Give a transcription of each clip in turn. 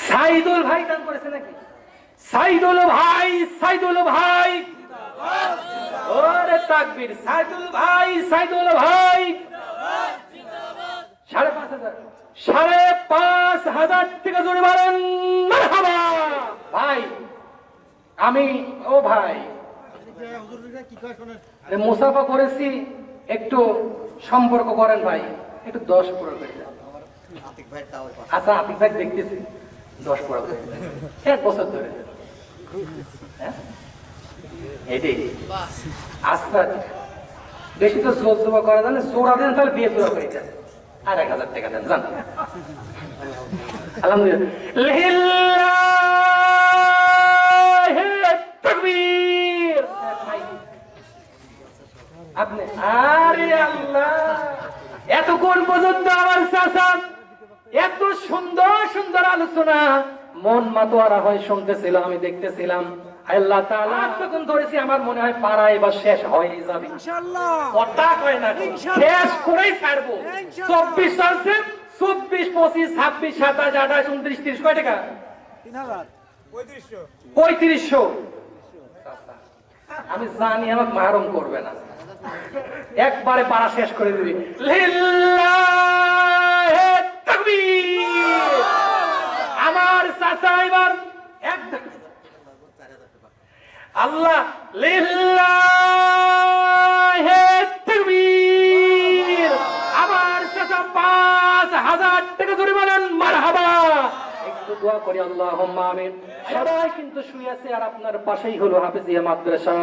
সাইদুল ভাই দান করেছে নাকি? সাইদুল ভাই, সাইদুল ভাই, ওরে তাকবীর! সাইদুল ভাই, সাইদুল ভাই, 5,500, 5,500 টাকা জোরে বলেন মারহাবা। ভাই আমি, ও ভাই মুসাফা করেছি, একটু সম্পর্ক করেন ভাই, একটু 10 পুরো করে দেন। আচ্ছা আতিক ভাই দেখতেছি 10 পুরো করে দেন, 1 বছর ধরে। এটাই আচ্ছা, বেশি তো জোর জোবা করা জানে, জোড়া দেন তাহলে বিয়ে জোড়া করে দেন, আর 1,000 টাকা দেন জান। আলহামদুলিল্লাহ, তাকবীর। আপনি আরে আল্লাহ, এতক্ষণ পর্যন্ত আমার চাচা এত সুন্দর সুন্দর আলোচনা মন মাতোয়ারা হয় শুনতেছিলাম, আমি দেখতেছিলাম। আল্লাহ তাআলা এতক্ষণ ধরেছি, আমার মনে হয় পাড়া এবার শেষ হয়ে যাবে ইনশাআল্লাহ। কথা কয় না, শেষ করেই ছাড়বো। 24 চলছে, 24, 25, 26, 27, 28, 29, 30 কয় টাকা? 3000, 3500। আমি জানি আমাকে মাহরুম করবে না, একবারে পাড়া শেষ করে দিবি। লিল্লাহে তাকবীর। আমার চাচা এবার একদম আল্লাহ, লিল্লাহে তাকবীর। আমার চাচা 5,000 টাকা জোরে বলেন মারহাবা। একটু দোয়া করি, আল্লাহুম্মা আমিন। সবাই কিন্তু শুয়ে আছে, আর আপনার পাশেই হলো হাফেজিয়া মাদ্রাসা।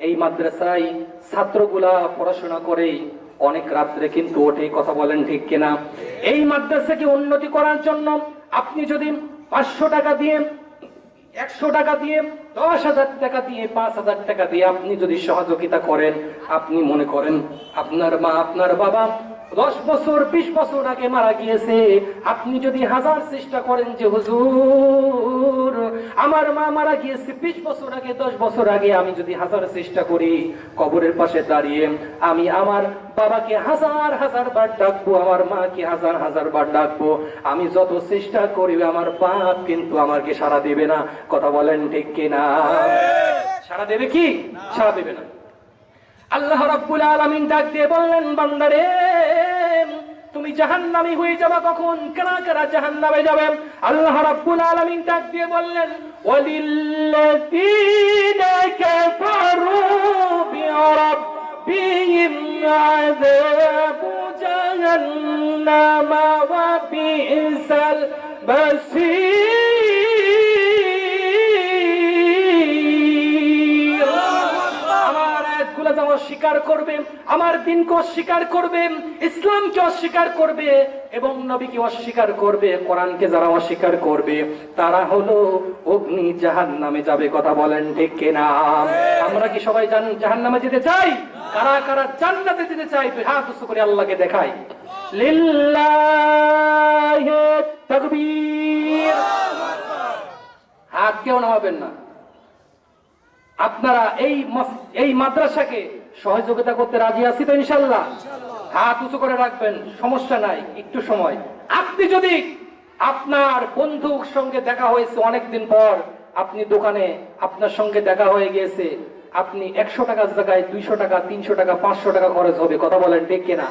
এই মাদ্রাসায় ছাত্রগুলা পড়াশোনা করে অনেক রাত্রে কিন্তু ওঠে, কথা বলেন ঠিক কিনা? এই মাদ্রাসাকে উন্নতি করার জন্য আপনি যদি 500 টাকা দিয়ে, 100 টাকা দিয়ে, 10,000 টাকা দিয়ে, 5,000 টাকা দিয়ে আপনি যদি সহযোগিতা করেন, আপনি মনে করেন আপনার মা, আপনার বাবা 10 বছর 20 বছর আগে মারা গিয়েছে, আপনি যদি 1000 চেষ্টা করেন যে হুজুর আমার মা মারা গিয়েছে 20 বছর আগে, 10 বছর আগে, আমি যদি 1000 চেষ্টা করি, কবরের পাশে দাঁড়িয়ে আমি আমার বাবাকে 1000 বার ডাকবো, আমার মাকে 1000 বার ডাকবো, আমি যত চেষ্টা করি আমার বাপ কিন্তু আমাকে সাড়া দেবে না, কথা বলেন ঠিক কিনা? সাড়া দেবে কি? সাড়া দেবে না। আল্লাহ রাব্বুল আলামিন ডাক দিয়ে বললেন, বান্দারে তুমি জাহান্নামী হয়ে যাবে কখন? কারা কারা জাহান্নামে যাবে? আল্লাহ রাব্বুল আলামিন ডাক দিয়ে বললেন, ওয়ালিল্লাযীনা কাফারু বিরাব্বিহিম আযাবু জাহান্নাম ওয়া বি'সাল মাসীর। যারা অস্বীকার করবে, আমার দিনকে অস্বীকার করবে, ইসলামকে অস্বীকার করবে এবং নবীকে অস্বীকার করবে, কোরআনকে যারা অস্বীকার করবে, তারা হলো অগ্নি জাহান্নামে যাবে, কথা বলেন ঠিক কিনা? আমরা কি সবাই জাহান্নামে যেতে চাই? কারা কারা জান্নাতে যেতে চাই? হাত উঁচু করে আল্লাহকে দেখাই। লিল্লাহি তাকবীর। হাত কেউ নামাবেন না। আপনারা এই মাদ্রাসাকে সহযোগিতা করতে রাজি আছি তো ইনশাআল্লাহ? হাত উঁচু করে রাখবেন, সমস্যা নাই। একটু সময়, আপনি যদি আপনার বন্ধুর সঙ্গে দেখা হয়েছে অনেকদিন পর, আপনি দোকানে আপনার সঙ্গে দেখা হয়ে গিয়েছে, আপনি 100 টাকার জায়গায় 200 টাকা, 300 টাকা, 500 টাকা খরচ হবে, কথা বলেন ঠিক কিনা?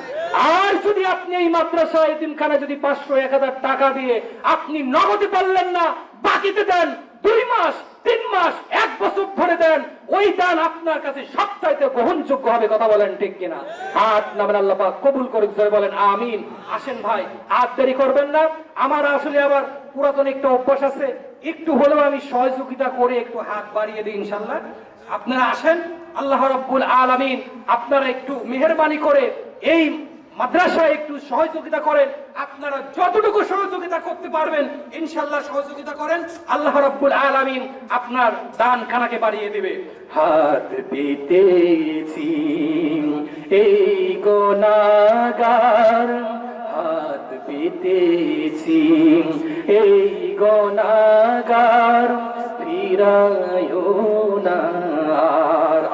আর যদি আপনি এই মাদ্রাসায় এতিমখানা যদি 500, 1000 টাকা দিয়ে আপনি নগদে পারলেন না, বাকিতে দেন, 2 মাস, 3 মাস, 1 বছর ধরে দেন, ওই দান আপনার কাছে সবচাইতে গ্রহণযোগ্য হবে, কথা বলেন ঠিক কিনা? হাত নামেন, আল্লাহ পাক কবুল করুক, জয় বলেন আমিন। আসেন ভাই, আর দেরি করবেন না। আমার আসলে আবার পুরাতন একটা অভ্যাস আছে, একটু হলেও আমি সহযোগিতা করে একটু হাত বাড়িয়ে দিই ইনশাআল্লাহ। আপনারা আসেন, আল্লাহ রাব্বুল আলামিন আপনারা একটু মেহেরবানি করে এই মাদ্রাসায় একটু সহযোগিতা করেন। আপনারা যতটুকু সহযোগিতা করতে পারবেন ইনশাআল্লাহ সহযোগিতা করেন, আল্লাহ রাব্বুল আলামিন আপনার দান খানাকে বাড়িয়ে দিবে। হাত পেতেছি এই গুনাহগার, হাত পেতেছি এই গুনাহগার, ফিরায়ো না।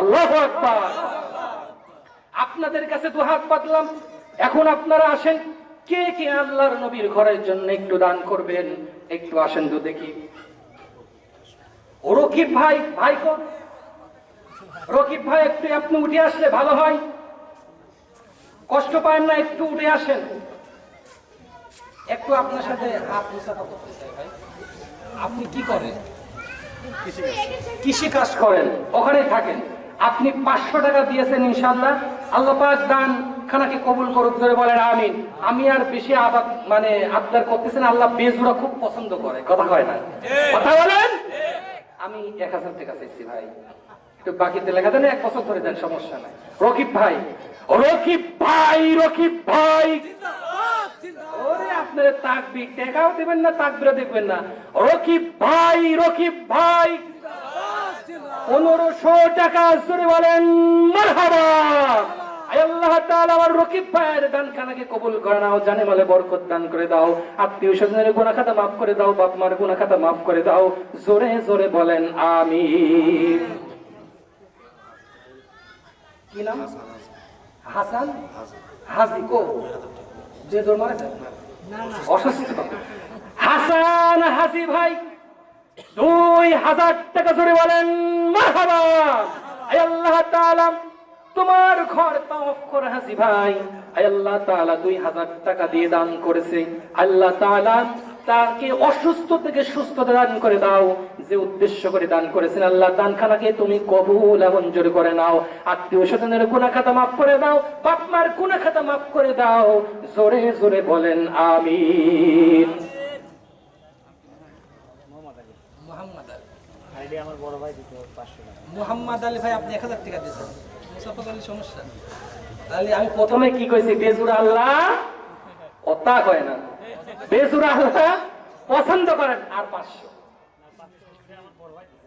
আল্লাহু আকবার। আপনাদের কাছে দুহাত পাতলাম, এখন আপনারা আসেন, কে কে আল্লাহর নবীর ঘরের জন্য একটু দান করবেন? একটু আসেন তো দেখি। রকিব ভাই, ভাই কোন? রকিব ভাই একটু আপনি উঠে আসলে ভালো হয়, কষ্ট পায় না, একটু উঠে আসেন। একটু আপনার সাথে হাত মুসাফা করতে চাই ভাই। আপনি কি করেন? কৃষি কাজ করেন, ওখানে থাকেন। আপনি 500 টাকা দিয়েছেন, ইনশাআল্লাহ আল্লাহ পাক দান খানাকে কবুল করুক, ধরে বলেন আমিন। আমি আর বেশি আবাদ মানে আবদার করতেছেন, আল্লাহ বেজুরা খুব পছন্দ করে, কথা হয় না, কথা বলেন। আমি 1000 টাকা চাইছি ভাই, একটু বাকিতে লেখা দেন, 1 বছর ধরে দেন, সমস্যা নাই। রকিব ভাই, রকিব ভাই, রকিব ভাই, ওরে আপনার তাকবীর, টাকাও দিবেন না, তাকবীরও দেখবেন না। রকিব ভাই, রকিব ভাই, 1500 টাকা জোরে বলেন মারহাবা। আল্লাহ তাআলা আমার রকিব ভাইয়ের দান খানাকে কবুল করে নাও, জানে মালে বরকত দান করে দাও, আত্মীয় স্বজনের গুনাহ খাতা মাফ করে দাও, বাপ মার গুনাহ খাতা মাফ করে দাও, জোরে জোরে বলেন আমিন। কি নাম? হাসান হাজি কো যে দৌড় মারে অসুস্থ হাসান হাজি ভাই 2000 টাকা জোরে বলেন মারহাবা। আল্লাহ তাআলা তোমার ঘর তওয়াফ করে হাজি ভাই, আল্লাহ তাআলা 2000 টাকা দিয়ে দান করেছে। আল্লাহ তাআলা তাকে অসুস্থ থেকে সুস্থতা দান করে দাও, যে উদ্দেশ্য করে দান করেছেন আল্লাহ দান খানাকে তুমি কবুল এবং মঞ্জুর করে নাও, আত্মীয় স্বজনের গুনাহ খাতা মাফ করে দাও, বাপ মার গুনাহ খাতা মাফ করে দাও, জোরে জোরে বলেন আমিন। আমার বড় ভাই দিতে 500 টাকা। মোহাম্মদ আলী ভাই আপনি 1000 টাকা দিয়েছেন, মুসাফা করলে সমস্যা। তাহলে আমি প্রথমে কি কইছি, বেজুরা আল্লাহ ওতা কয় না, বেজুরা আল্লাহ পছন্দ করেন। আর 500,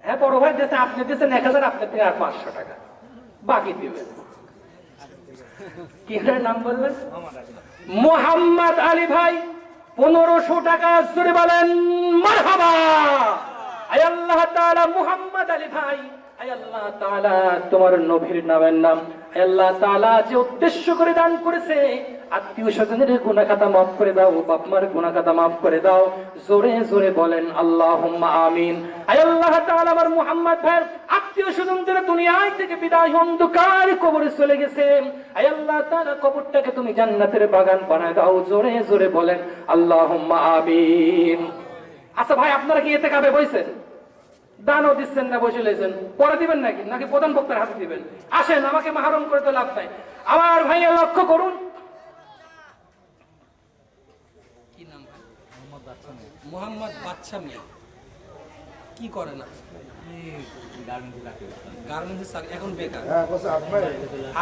হ্যাঁ বড় ভাই দিয়েছে, আপনি দিয়েছেন 1000, আপনার থেকে আর 500 টাকা বাকি দিবেন। কি নাম বললেন? মোহাম্মদ আলী ভাই 1500 টাকা জোরে বলেন মারহাবা। আয় আল্লাহ তাআলা মুহাম্মদ আলী ভাই, আয় আল্লাহ তাআলা তোমার নবীর নামের নাম, আয় আল্লাহ তাআলা যে উদ্দেশ্য করে দান করেছে, আত্মীয় স্বজনের গুনাহ খাতা মাফ করে দাও, বাপ মার গুনাহ খাতা মাফ করে দাও, জোরে জোরে বলেন আল্লাহুম্মা আমিন। আয় আল্লাহ তাআলা আমার মুহাম্মদ ভাইয়ের আত্মীয় স্বজনদের দুনিয়ায় থেকে বিদায় অন্ধকার কবরে চলে গেছে, আয় আল্লাহ তাআলা কবরটাকে তুমি জান্নাতের বাগান বানায় দাও, জোরে জোরে বলেন আল্লাহুম্মা আমিন। আচ্ছা ভাই, আপনারা কি এতে কাবে বইছেন? দানও দিচ্ছেন না, বসে লেছেন, পরে দিবেন নাকি নাকি প্রধান বক্তার হাতে দিবেন? আসেন, আমাকে মাহরুম করে তো লাভ নাই। আমার ভাইয়া লক্ষ্য করুন, কি নাম ভাই? মোহাম্মদ বাদশা মিয়া। কি করে না? এখন বেকার।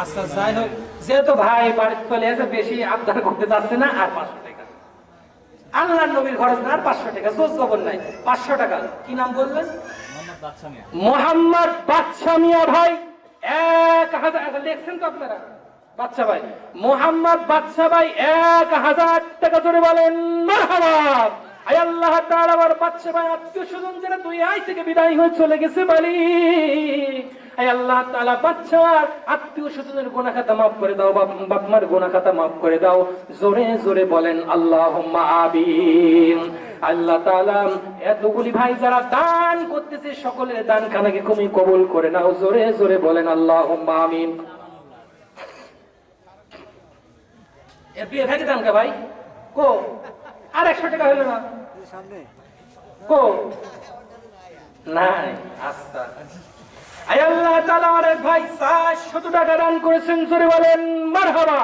আচ্ছা যাই হোক, যেহেতু ভাই বাড়িতে চলে এসে বেশি আবদার করতে যাচ্ছে না, আর 500 টাকা আল্লাহর নবীর খরচ না, আর 500 টাকা জোর জবর নাই, 500 টাকা। কি নাম বললেন? মোহাম্মদ বাদশা মিয়া ভাই 1000 দেখছেন তো আপনারা? বাদশা ভাই, মোহাম্মদ বাদশা ভাই 1000 টাকা জোরে বলেন মারহাবা। আয় আল্লাহ তাআলা আমার বাদশা ভাই আত্মীয় স্বজন যারা দুই আই থেকে বিদায় হয়ে চলে গেছে মালিক, আয় আল্লাহ তাআলা বাদশার আত্মীয় স্বজনের গুনাহ খাতা মাফ করে দাও, বাপ মার গুনাহ খাতা মাফ করে দাও, জোরে জোরে বলেন আল্লাহুম্মা আমিন। আল্লাহ তাআলা এতগুলি ভাই যারা দান করতেছে, সকলের দান খানাকে তুমি কবুল করে নাও, জোরে জোরে বলেন আল্লাহুম্মা আমিন। এ বিয়ে ভেঙে দান কে ভাই কো? আর 100 টাকা হলো না সামনে কো? নাই। আচ্ছা, আয় আল্লাহ তাআলা আমার ভাই 400 টাকা দান করেছেন, জোরে বলেন মারহাবা।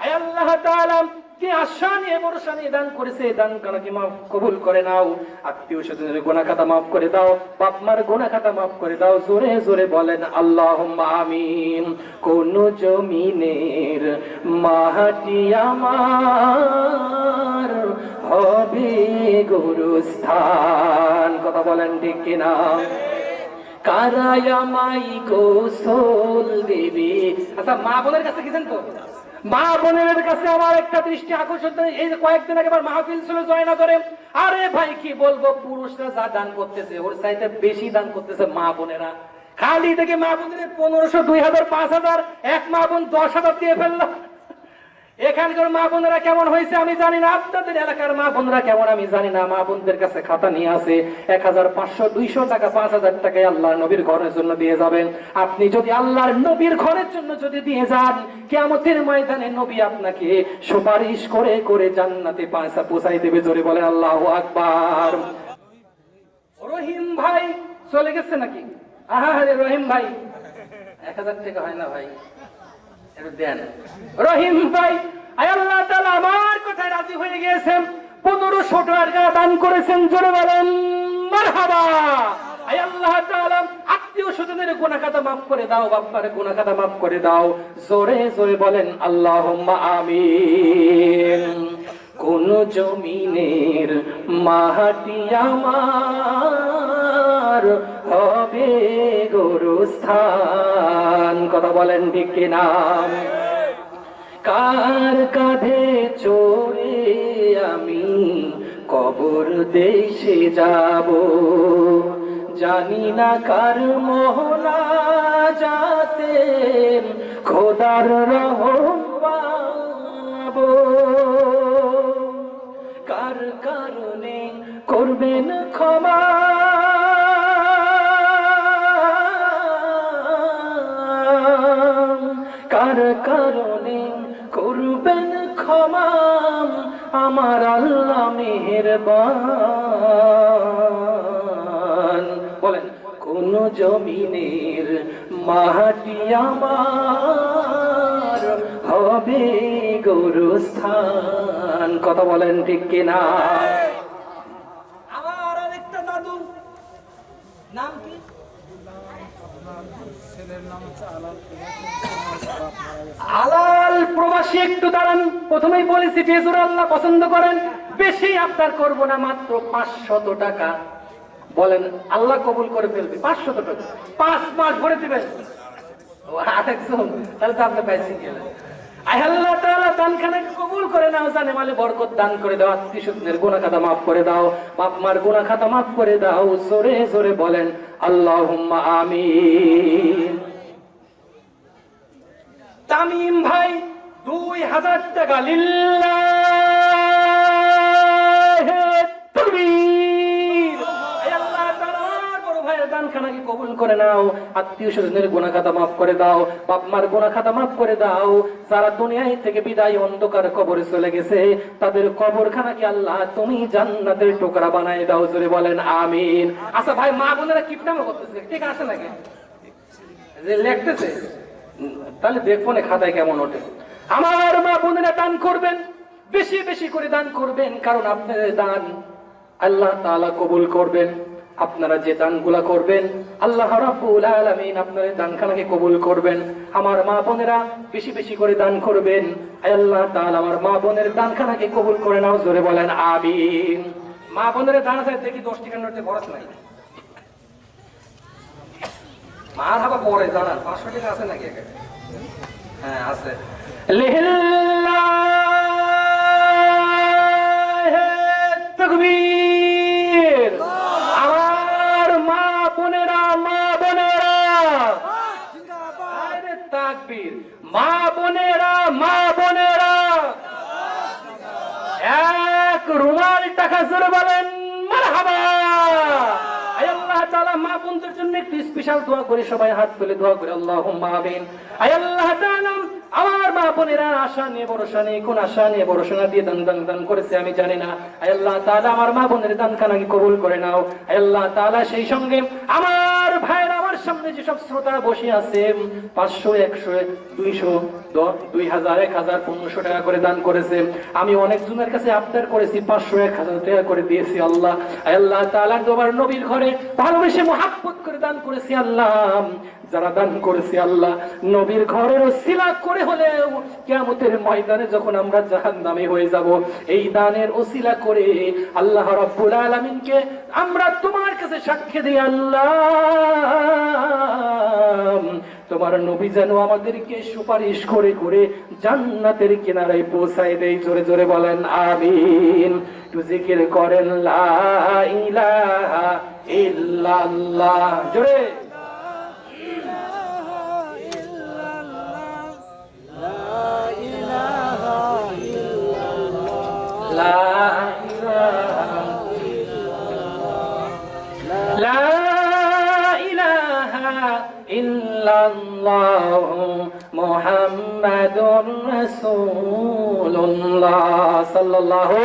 আয় আল্লাহ তাআলা কি আশা নিয়ে ভরসা নিয়ে দান করেছে, দান কানাকে মাফ কবুল করে নাও, আত্মীয় স্বজনের গুনাহ খাতা মাফ করে দাও, বাপ মার গুনাহ খাতা মাফ করে দাও, জোরে জোরে বলেন আল্লাহুম্মা আমিন। কোন জমিনের মাটি আমার হবে গুরুস্থান, কথা বলেন ঠিক কিনা? কারাই আমায় গোসল দেবে। আচ্ছা, মা বোনের কাছে গেছেন তো? মা বোনের কাছে আমার একটা দৃষ্টি আকর্ষণ, এই যে কয়েকদিন আগে আমার মাহফিল ছিল জয়নগরে, আরে ভাই কি বলবো, পুরুষরা যা দান করতেছে ওর চাইতে বেশি দান করতেছে মা বোনেরা। খালি থেকে মা বোনের 1500, 2000, 5000, এক মা বোন 10,000 দিয়ে ফেললো। এখানকার মা বোনেরা কেমন হয়েছে আমি জানি না, আপনাদের এলাকার মা বোনেরা কেমন আমি জানি না। মা বোনদের কাছে খাতা নিয়ে আসে 1500 200 টাকা 5000 টাকায় আল্লাহর নবীর ঘরের জন্য দিয়ে যাবেন। আপনি যদি আল্লাহর নবীর ঘরের জন্য যদি দিয়ে যান, কিয়ামতের ময়দানে নবী আপনাকে সুপারিশ করে করে জান্নাতে পৌঁছাই দেবে। জোরে বলেন আল্লাহু আকবার। রহিম ভাই চলে গেছে নাকি? আহারে রহিম ভাই 1000 টাকা হয় না ভাই, একটু দেন। রহিম ভাই আয় আল্লাহ তাআলা আমার কথায় রাজি হয়ে গিয়েছেন, 1500 টাকা দান করেছেন। জোরে বলেন মারহাবা। আয় আল্লাহ তাআলা আত্মীয় স্বজনের গুনাহ খাতা মাফ করে দাও, বাবার গুনাহ খাতা মাফ করে দাও। জোরে জোরে বলেন আল্লাহুম্মা আমিন। কোন জমিনের মাটি আমার হবে গোরস্থান, কথা বলেন ঠিক কিনা? কার কাঁধে চড়ে আমি কবর দেশে যাব, জানি না কার মোহনা যাতে খোদার রহম পাবো। কার কারণে করবেন ক্ষমা, কার কারণে করবেন ক্ষমা, আমার আল্লাহ মেহেরবান। বলেন কোন জমিনের মাটি আমার হবে গোরস্থান, কথা বলেন ঠিক কিনা? আমার আরেকটা দাদু নাম কি? আলাল প্রবাসী। একটু দাঁড়ান, প্রথমেই বলেছি বেজোর আল্লাহ পছন্দ করেন, বেশি আপনার করব না, মাত্র 500 টাকা। বলেন আল্লাহ কবুল করে ফেলবে 500 টাকা, 5 মাস ভরে দিবেন। ও আরেকজন, তাহলে তো আপনি পাইছেন গেলেন। আয় আল্লাহ তাআলা দানখানাকে কবুল করে নাও, জানে মালে বরকত দান করে দাও, আত্মীয় স্বজনের গুনাহ খাতা মাফ করে দাও, বাপ মার গুনাহ খাতা মাফ করে দাও। জোরে জোরে বলেন আল্লাহুম্মা আমিন। তামিম ভাই 2000 টাকা লিল্লাহে তাকবীর। আয় আল্লাহ তাআলা বড় ভাইয়ের দানখানাকে কবুল করে নাও, আত্মীয় স্বজনের গুনাহ খাতা মাফ করে দাও, বাপ মার গুনাহ খাতা মাফ করে দাও। যারা দুনিয়ায় থেকে বিদায় অন্ধকার কবরে চলে গেছে, তাদের কবরখানাকে আল্লাহ তুমি জান্নাতের টুকরা বানায় দাও। জোরে বলেন আমিন। আচ্ছা ভাই, মা বোনেরা কিপটামো করতেছে, ঠিক আছে নাকি? যে লিখতেছে তাহলে দেখবো না খাতায় কেমন ওঠে। আমার মা বোনেরা দান করবেন, বেশি বেশি করে দান করবেন, কারণ আপনাদের দান আল্লাহ তাআলা কবুল করবেন। আপনারা যে দানগুলা করবেন আল্লাহ রাব্বুল আলামিন আপনাদের দানখানাকে কবুল করবেন। আমার মা বোনেরা বেশি বেশি করে দান করবেন, আল্লাহ তাআলা আমার মা বোনের দানখানাকে কবুল করে নাও। জোরে বলেন আমিন। মা বোনের দান আছে দেখি 10 টাকার নোটে খরচ নাই। মার হাবা পরে জানান 500 টাকা আছে নাকি? হ্যাঁ আছে। লিল্লাহে তাকবীর। আমার মা বোনেরা আরে তাকবীর। মা বোনেরা এক রুমাল টাকা জোরে বলেন মারহাবা। আয় আল্লাহ তাআলা মা বোনদের জন্য একটু স্পেশাল দোয়া করে, সবাই হাত তুলে দোয়া করে আল্লাহুম্মা আমিন। আয় আল্লাহ তাআলা আমার মা বোনেরা আশা নিয়ে ভরসা নিয়ে, কোন আশা নিয়ে ভরসা না দিয়ে দান করেছে আমি জানি না। আয় আল্লাহ তাআলা আমার মা বোনের দানখানাকে কবুল করে নাও। আয় আল্লাহ তাআলা সেই সঙ্গে আমার ভাইরা আমার সামনে যেসব শ্রোতা বসে আছে 500 100 200 2000 1000 1500 টাকা করে দান করেছে, আমি অনেকজনের কাছে আবদার করেছি 500 1000 টাকা করে দিয়েছি। আল্লাহ আয় আল্লাহ তাআলা তোমার নবীর ঘরে ভালোবেসে মহব্বত করে দান করেছি। আল্লাহ যারা দান করেছে আল্লাহ নবীর ঘরের ওসিলা করে হলেও কিয়ামতের ময়দানে যখন আমরা জাহান্নামে হয়ে যাব, এই দানের ওসিলা করে আল্লাহ রাব্বুল আলামিনকে আমরা তোমার কাছে সাক্ষ্য দিই আল্লাহ তোমার নবী যেন আমাদেরকে সুপারিশ করে করে জান্নাতের কিনারায় পৌঁছায় দেয়। জোরে জোরে বলেন আমিন। একটু জিকির করেন লা ইলাহা ইল্লাল্লাহ। জোরে লা ইলাহা লা ইলাহা লা ইলাহা ইল্লাল্লাহু মুহাম্মাদুর রাসূলুল্লাহ সাল্লাল্লাহু।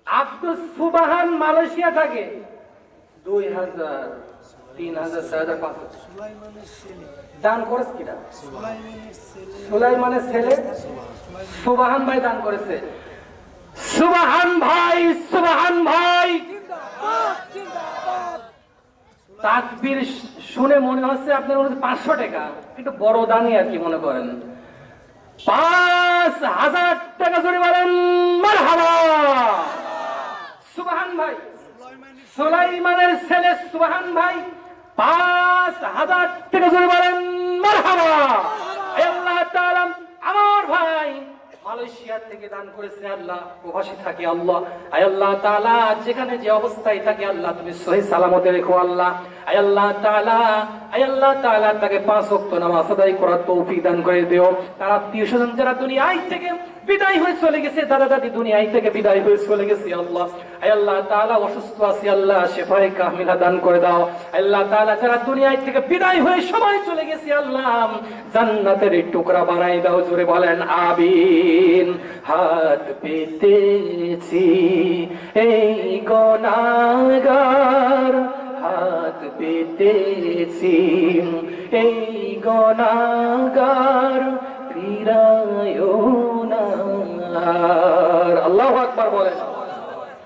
আব্দুস সুবহান মালয়েশিয়া থাকে। 2000 3000 4500 দান করেছে কিনা? সুলাইমানের ছেলে সুবহান ভাই দান করেছে। সুবহান ভাই, সুবহান ভাই। তাকবীর শুনে মনে হচ্ছে আপনার মনে 500 টাকা, একটু বড় দানই আর কি মনে করেন। 5000 টাকা জোরে বলেন মারহাবা। সুবহান ভাই, সুলাইমানের ছেলে সুবহান ভাই 5000 টাকা জোরে বলেন মারহাবা। আল্লাহ তাআলা আমার ভাই মালয়েশিয়া থেকে দান করেছে। আল্লাহ প্রবাসী থাকে আল্লাহ, আয় আল্লাহ তাআলা যেখানে যে অবস্থায় থাকে আল্লাহ তুমি সহি সালামতে রেখো আল্লাহ। আয় আল্লাহ তাআলা, আয় আল্লাহ তাআলা তাকে 5 ওয়াক্ত নামাজ আদায় করার তৌফিক দান করে দিও। তার আত্মীয় স্বজন যারা দুনিয়ায় থেকে বিদায় হয়ে চলে গেছে, দাদা দাদি দুনিয়ায় থেকে বিদায় হয়ে চলে গেছে আল্লাহ। আয় আল্লাহ তাআলা অসুস্থ আছে আল্লাহ শিফায়ে কামিলা দান করে দাও। আল্লাহ তাআলা যারা দুনিয়ায় থেকে বিদায় হয়ে সবাই চলে গেছে আল্লাহ জান্নাতের টুকরা বানাই দাও, জোরে বলেন আমিন। হাত পেতেছি এই গুনাহগার, হাত পেতেছি এই গুনাহগার, ফিরায়ো না। আল্লাহু আকবার বলেন।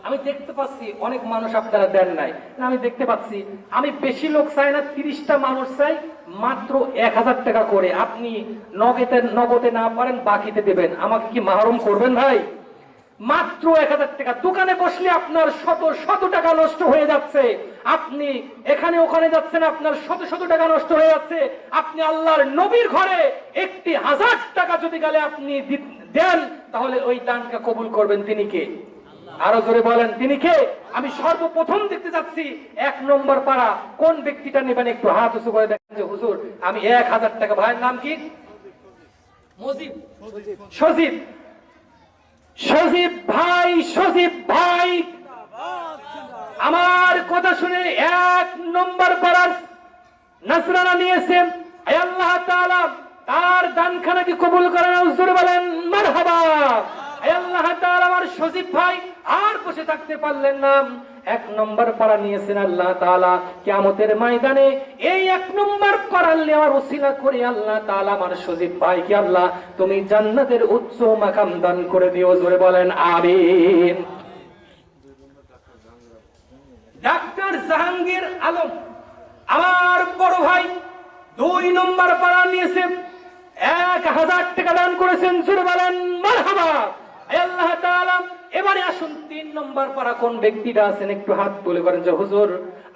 আমি দেখতে পাচ্ছি অনেক মানুষ আপনারা দেন নাই না, আমি দেখতে পাচ্ছি। আমি বেশি লোক চাই না, 30টা মানুষ চাই, মাত্র 1000 টাকা করে। আপনি নগদে না পারেন বাকিতে দেবেন, আমাকে কি মাহরুম করবেন ভাই? মাত্র 1000 টাকা। দোকানে বসলে আপনার শত শত টাকা নষ্ট হয়ে যাচ্ছে, আপনি এখানে ওখানে যাচ্ছেন, আপনার শত শত টাকা নষ্ট হয়ে যাচ্ছে। আপনি আল্লাহর নবীর ঘরে 1000 টাকা যদি গেলে আপনি দেন, তাহলে ওই দানকে কবুল করবেন তিনি কে? আরো জোরে বলেন তিনি কে? আমি সর্বপ্রথম দেখতে যাচ্ছি 1 নম্বর পাড়া। কোন ব্যক্তিটা নেবেন একটু হাত উঁচু করে দেখেন যে হুজুর আমি 1000 টাকা। ভাইয়ের নাম কি? মজিব, সজীব, সজীব ভাই, সজীব ভাই আমার কথা শুনে 1 নম্বর পাড়ার নাজরানা নিয়েছেন। আয় আল্লাহ তাআলা তার দানখানাকে কবুল করেন, জোরে বলেন মারহাবা। আয় আল্লাহ তাআলা আমার সজীব ভাই আর বসে থাকতে পারলেন না, 1 নম্বর পাড়া নিয়েছেন। আল্লাহ তাআলা কিয়ামতের ময়দানে এই 1 নম্বর পাড়ার নেওয়ার ওসিলা করে আল্লাহ তাআলা আমার সজীব ভাইকে আল্লাহ তুমি জান্নাতের উচ্চ মাকাম দান করে দিও, জোরে বলেন আমিন। ডাক্তার জাহাঙ্গীর আলম আমার বড় ভাই 2 নম্বর পাড়া নিয়েছে, 1000 টাকা দান করেছেন, জোরে বলেন মারহাবা। আল্লাহ তাআলা এবারে আসুন 3 নম্বর পাড়া কোন ব্যক্তিটা আছেন একটু হাত তুলে করেন যে হুজুর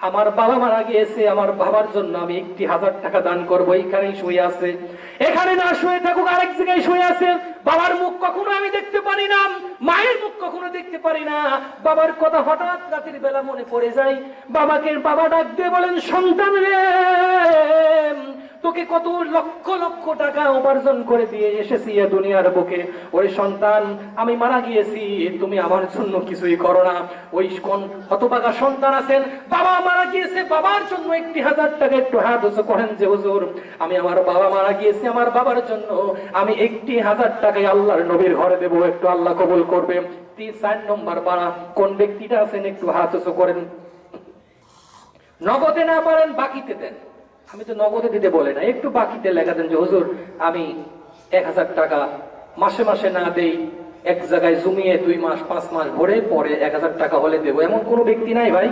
আমার বাবা মারা গিয়েছে, আমার বাবার জন্য আমি 1000 টাকা দান করবো। এইখানেই শুয়ে আছে, এখানে না শুয়ে থাকুক আরেক জায়গায় শুয়ে আছে। বাবার মুখ কখনো আমি দেখতে পারি না, মায়ের মুখ কখনো দেখতে পারি না। বাবার কথা হঠাৎ রাতের বেলা মনে পড়ে যায়। বাবা ডাক দিয়ে বলেন সন্তান রে, তোকে কত লক্ষ লক্ষ টাকা উপার্জন করে দিয়ে এসেছি এ দুনিয়ার বুকে। ওই সন্তান আমি মারা গিয়েছি, তুমি আমার জন্য কিছুই করো না। ওই কোন হতভাগা সন্তান আছেন বাবা মারা গিয়েছে, বাবার জন্য 1000 টাকা একটু হাত উঁচু করেন যে হুজুর আমি আমার বাবা মারা গিয়েছে, আমার বাবার জন্য আমি 1000 টাকায় আল্লাহর নবীর ঘরে দেবো, একটু আল্লাহ কবুল করবে। 4 নম্বর পাড়া কোন ব্যক্তিটা আছেন একটু হাত উঁচু করেন। নগদে না পারেন বাকিতে দেন, আমি তো নগদে দিতে বলে না, একটু বাকিতে লেখা দেন যে হুজুর আমি 1000 টাকা মাসে মাসে না দেই, এক জায়গায় জমিয়ে 2 মাস 5 মাস ভরে পরে 1000 টাকা হলে দেবো, এমন কোন ব্যক্তি নাই ভাই?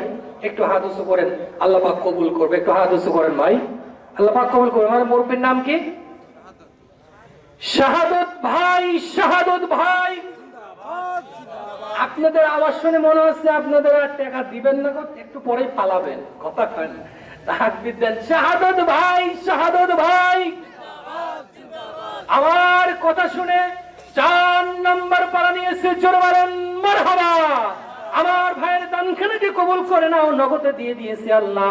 একটু হাত উঁচু করেন, আল্লাহ পাক কবুল করবে। একটু হাত উঁচু করেন ভাই, আল্লাহ পাক কবুল করবে। আমার মুরব্বির নাম কি? শাহাদত ভাই, শাহাদত ভাই। আপনাদের আওয়াজ শুনে মনে হচ্ছে আপনাদের আর টাকা দিবেন না, একটু পরে পালাবেন, কথা কেন তাকবীর দেন। শাহাদত ভাই, শাহাদত ভাই আমার কথা শুনে 4 নম্বর পাড়া নিয়েছে, জোরে বলেন মারহাবা। আমার ভাইয়ের দানখানাকে কবুল করে নাও, নগদে দিয়ে দিয়েছে আল্লাহ।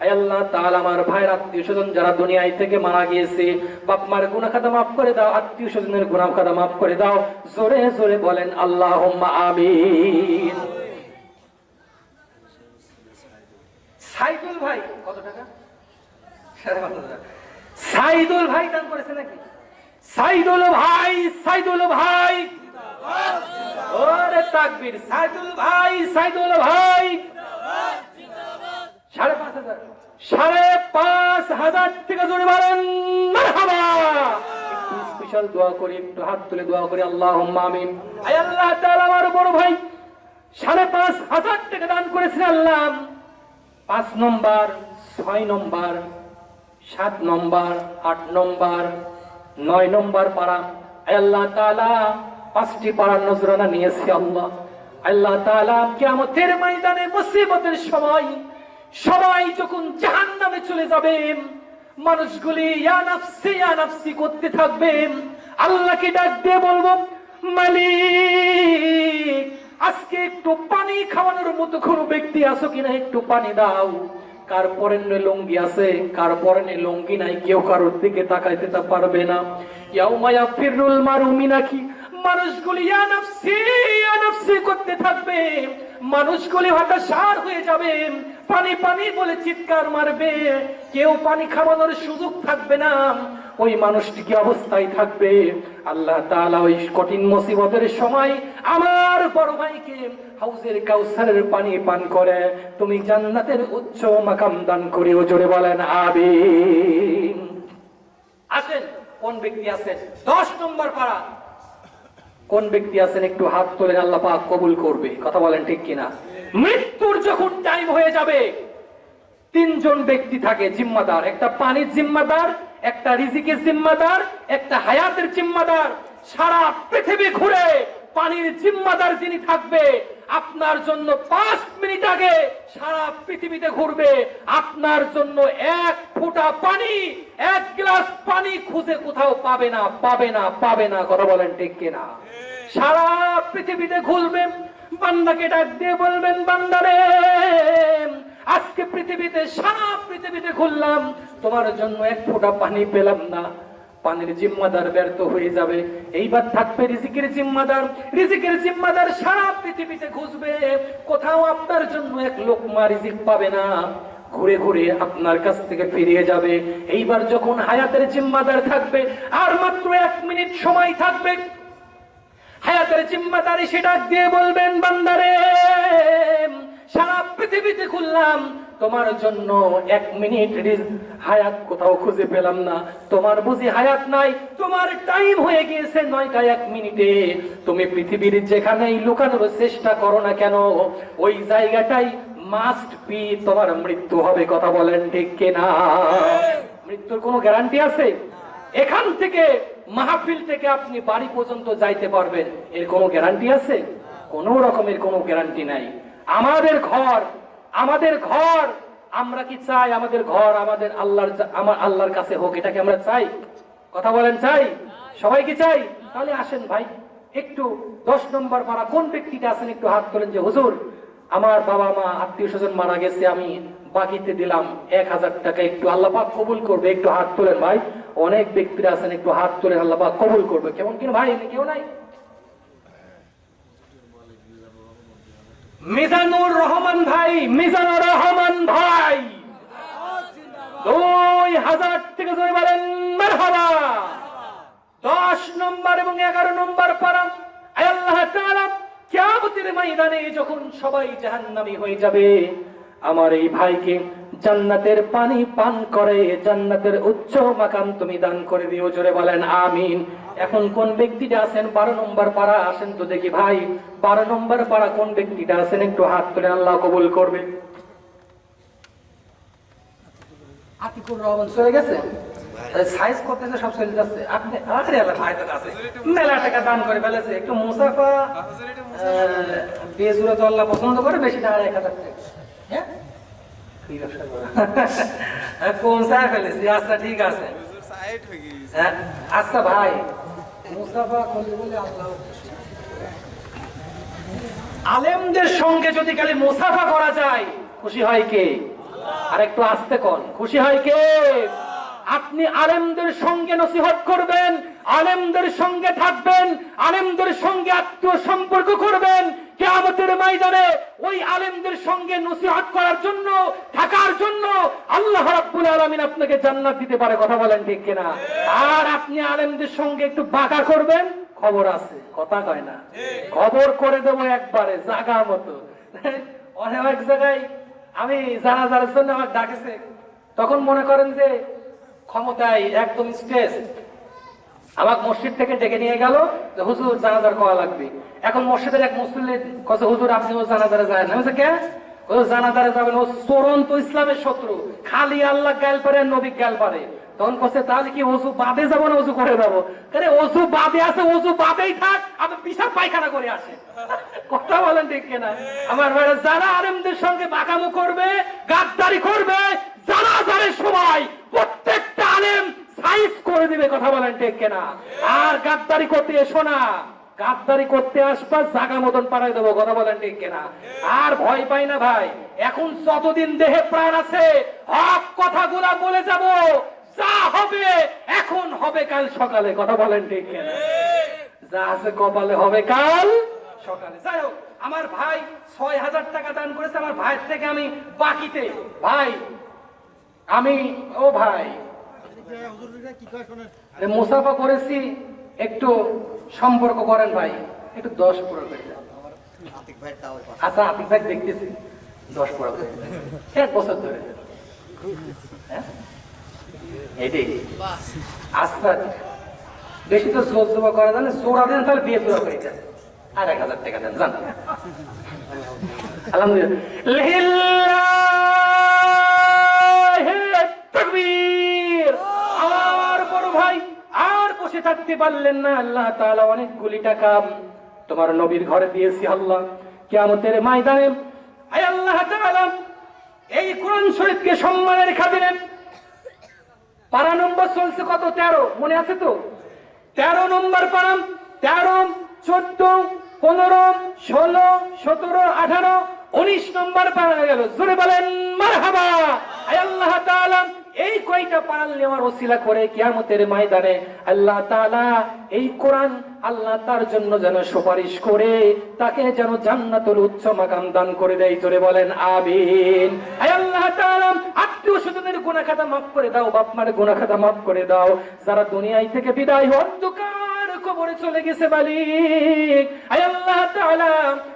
আয় আল্লাহ তাআলা আমার ভাইয়ের আত্মীয় স্বজন যারা দুনিয়ায় থেকে মারা গিয়েছে, বাপ মার গুনাহ খাতা মাফ করে দাও, আত্মীয় স্বজনের গুনাহ খাতা মাফ করে দাও। জোরে জোরে বলেন আল্লাহুম্মা আমিন। সাইদুল ভাই কত টাকা? 5,500 সাইদুল ভাই দান করেছে নাকি? সাইদুল ভাই, সাইদুল ভাই, ওরে তাকবীর! সাইদুল ভাই, সাইদুল ভাই, 5,500 5,500 টাকা জোরে বলেন মারহাবা। একটু স্পেশাল দোয়া করি, একটু হাত তুলে দোয়া করি, আল্লাহুম্মা আমিন। আয় আল্লাহ তাআলা আমার বড় ভাই 5,500 টাকা দান করেছেন আল্লাহ। 5 নম্বর, 6 নম্বর, 7 নম্বর, 8 নম্বর, 9 নম্বর পারা। আল্লাহ তাআলা 5টি পারার নজরানা নিয়েছি আল্লাহ। আল্লাহ তাআলা কিয়ামতের ময়দানে মুসিবতের সময় সবাই যখন জাহান্নামে চলে যাবে, মানুষগুলি ইয়া নাফসি করতে থাকবে, আল্লাহকে ডাক দিয়ে বলবো, মালিক আজকে একটু পানি খাওয়ানোর মতো কোনো ব্যক্তি আছো কিনা, একটু পানি দাও। কার পরনে লুঙ্গি আছে, কার পরনে লুঙ্গি নাই, কেউ কারোর দিকে তাকাইতে পারবে না। ইয়াউমা ইয়াফিরুল মারউ মিনাকি, মানুষগুলি ইয়া নাফসি করতে থাকবে, মানুষগুলি হতাশার হয়ে যাবে, পানি পানি বলে চিৎকার মারবে, কেউ পানি খাওয়ানোর সুযোগ থাকবে না। ওই মানুষটি কি অবস্থায় থাকবে? আল্লাহ তাআলা ওই কঠিন মুসিবতের সময় আমার বড় ভাইকে হাউজের কাউসারের পানি পান করে তুমি জান্নাতের উচ্চ মাকাম দান করিও। জোরে বলেন আমিন। আসেন, কোন ব্যক্তি আছেন 10 নম্বর পারা? কোন ব্যক্তি আছেন একটু হাত তোলেন, আল্লাহ পাক কবুল করবে। কথা বলেন ঠিক কিনা? মৃত্যুর যখন টাইম হয়ে যাবে, 3 জন ব্যক্তি থাকে জিম্মাদার। একটা পানির জিম্মাদার, একটা রিজিকের জিম্মাদার, একটা হায়াতের জিম্মাদার। সারা পৃথিবী ঘুরে পানির জিম্মাদার যিনি থাকবে, আপনার জন্য 5 মিনিট আগে সারা পৃথিবীতে ঘুরবে, আপনার জন্য 1 ফোঁটা পানি, 1 গ্লাস পানি খুঁজে কোথাও পাবে না, পাবে না, পাবে না। কথা বলেন ঠিক কিনা? সারা পৃথিবীতে ঘুরবে, বান্দাকে ডাক দিয়ে বলবেন, বান্দারে আজকে পৃথিবীতে সারা পৃথিবীতে ঘুরলাম, তোমার জন্য 1 ফোঁটা পানি পেলাম না। পানির জিম্মাদার ব্যর্থ হয়ে যাবে। এইবার থাকবে রিজিকের জিম্মাদার। রিজিকের জিম্মাদার সারা পৃথিবীতে খুঁজবে, কোথাও আপনার জন্য 1 লোকমা রিজিক পাবে না, ঘুরে ঘুরে আপনার কাছ থেকে ফিরিয়ে যাবে। এইবার যখন হায়াতের জিম্মাদার থাকবে, আর মাত্র 1 মিনিট সময় থাকবে, হায়াতের জিম্মাদার সেটা দিয়ে বলবেন, বান্দারে সারা পৃথিবীতে ঘুরলাম, তোমার জন্য 1 মিনিট হায়াত কোথাও খুঁজে পেলাম না। তোমার বুঝি হায়াত নাই? তোমার টাইম হয়ে গিয়েছে 9টা 1 মিনিটে। তুমি পৃথিবীর যেখানেই লুকানোর চেষ্টা করো না কেন, ওই জায়গাটাই মাস্ট বি তোমার মৃত্যু হবে। কথা বলেন ঠিক কিনা? মৃত্যুর কোনো গ্যারান্টি আছে? এখান থেকে মাহফিল থেকে আপনি বাড়ি পর্যন্ত যাইতে পারবেন, এর কোনো গ্যারান্টি আছে? কোনো রকমের কোনো গ্যারান্টি নাই। আমাদের ঘর আমরা কি চাই? আমাদের ঘর আমাদের আল্লাহর কাছে হোক, এটাকে আমরা চাই? কথা বলেন চাই? সবাই কি চাই? তাহলে আসেন ভাই, একটু 10 নম্বর পারা কোন ব্যক্তিটা আছেন একটু হাত তোলেন যে হুজুর আমার বাবা মা আত্মীয় স্বজন মারা গেছে, আমি বাকিতে দিলাম 1000 টাকা, একটু আল্লাহ পাক কবুল করবে। একটু হাত তোলেন ভাই। অনেক ব্যক্তিরা আছেন, একটু হাত তোলেন, আল্লাহ পাক কবুল করবে। কেমন কিনা ভাই? কেউ নাই? মিজানুর রহমান ভাই, মিজানুর রহমান ভাই 2000 টাকা জোরে বলেন মারহাবা। 10 নম্বর এবং 11 নম্বর পারা। আল্লাহ তাআলা কিয়ামতের ময়দানে যখন সবাই জাহান্নামী হয়ে যাবে, আমার এই ভাইকে জান্নাতের পানি পান করে জান্নাতের উচ্চ মাকাম তুমি দান করে দিও। জোরে বলেন আমিন। এখন কোন ব্যক্তিটা আছেন 12 নম্বর পারা? আসেন তো দেখি ভাই, 12 নম্বর পারা কোন ব্যক্তিটা আছেন একটু হাত তুলে, আল্লাহ কবুল করবে। আতিকুর রহমান চলে গেছে, সাইজ করতেছে, সব চলে যাচ্ছে। আপনি আরে আল্লাহ ভাই তো আছে, মেলা টাকা দান করে ফেলেছে। একটু মুসাফা বেজুরা তো আল্লাহ পছন্দ করে, বেশি টাকা 1000 টাকা। হ্যাঁ কোন সাহেব ফেলেছি? আচ্ছা ঠিক আছে। আচ্ছা ভাই, মুসাফা করলে বলে আল্লাহ আলেমদের সঙ্গে যদি খালি মুসাফা করা যায়, খুশি হয় কে? আর একটু আস্তে কন, খুশি হয় কে? আপনি আলেমদের সঙ্গে নসিহত করবেন, আলেমদের সঙ্গে থাকবেন, আলেমদের সঙ্গে আত্মীয় সম্পর্ক করবেন। কিয়ামতের ময়দানে ওই আলেমদের সঙ্গে নসিহত করার জন্য, থাকার জন্য আল্লাহ রাব্বুল আলামিন আপনাকে জান্নাত দিতে পারে। কথা বলেন ঠিক কিনা? আর আপনি আলেমদের সঙ্গে একটু বাঁকা করবেন, খবর আছে, কথা কয় না, খবর করে দেবো একবারে জাগা মতো। অনেক জায়গায় আমি জানাজার জন্য আমার ডাকেছে, তখন মনে করেন যে ক্ষমতায় একদম স্টেজ, আমার মসজিদ থেকে ডেকে নিয়ে গেল যে হুজুর জানাজার করা লাগবে। এখন মসজিদের এক মুসল্লি কছে হুজুর আপনি ও জানাজারে যায় না। আমি কে? ও জানাজারে যাবেন, ও চূড়ান্ত ইসলামের শত্রু, খালি আল্লাহ গাল পারে আর নবী গাল পারে। তখন কছে তাহলে কি ওযু বাদে যাবো না ওযু করে যাবো? আরে ওযু বাদে আছে, ওযু বাদেই থাক, আপনি পিশাব পায়খানা করে আসে। কথা বলেন ঠিক কিনা? আমার ভাইরা, যারা আলেমদের সঙ্গে বাঁকামো করবে, গাদ্দারি করবে, জানাজারের সময় প্রত্যেকটা আলেম সাইজ করে দিবে। কথা বলেন ঠিক কিনা? আর গাদ্দারি করতে এসো না, গাদ্দারি করতে আসবা জাগা মতন পাড়াই দেবো। কথা বলেন ঠিক কিনা? আর ভয় পাই না ভাই, এখন যতদিন দেহে প্রাণ আছে হক কথাগুলা বলে যাব, যা হবে এখন হবে কাল সকালে। কথা বলেন ঠিক কিনা? যা আছে কপালে হবে কাল সকালে। যাই হোক, আমার ভাই ৬,০০০ টাকা দান করেছে, আমার ভাইয়ের থেকে আমি বাকিতে, ভাই আমি, ও ভাই মুসাফা করেছি, একটু সম্পর্ক করেন ভাই, একটু 10 পুরো করে দেন। আচ্ছা আতিক ভাই দেখতেছি 10 পুরো করে দেন, 1 বছর ধরে। হ্যাঁ এটাই আচ্ছা, বেশি তো জোর জোবা করা জানে, জোড়া দেন তাহলে বিয়ে জোড়া করে দেন, আর 1,000 টাকা দেন জান। আলহামদুলিল্লাহ, তাকবীর। আমার বড় ভাই আর বসে থাকতে পারলেন না। আল্লাহ তাআলা অনেকগুলি টাকা তোমার নবীর ঘরে দিয়েছি আল্লাহ, কিয়ামতের ময়দানে আয় আল্লাহ তাআলা এই কোরআন শরীফকে সম্মানের খাতিরে পারা নম্বর চলছে কত? 13, মনে আছে তো? 13 নম্বর পারা, 13, 14, 15, 16, 17, 18, 19 নম্বর পারা গেল। জোরে বলেন মারহাবা। আয় আল্লাহ তাআলা এই কয়টা পারাল নেওয়ার ওসিলা করে কিয়ামতের ময়দানে আল্লাহ তাআলা এই কোরআন আল্লাহ তার জন্য যেন সুপারিশ করে তাকে যেন জান্নাতুল উচ্চ মাকাম দান করে দেয়। জোরে বলেন আমিন। আয় আল্লাহ তাআলা আত্মীয় স্বজনের গুনাহ খাতা মাফ করে দাও, বাপ মার গুনাহ খাতা মাফ করে দাও, যারা দুনিয়ায় থেকে বিদায় হয়ে অন্ধকার কবরে চলে গেছে মালিক। আয় আল্লাহ তাআলা,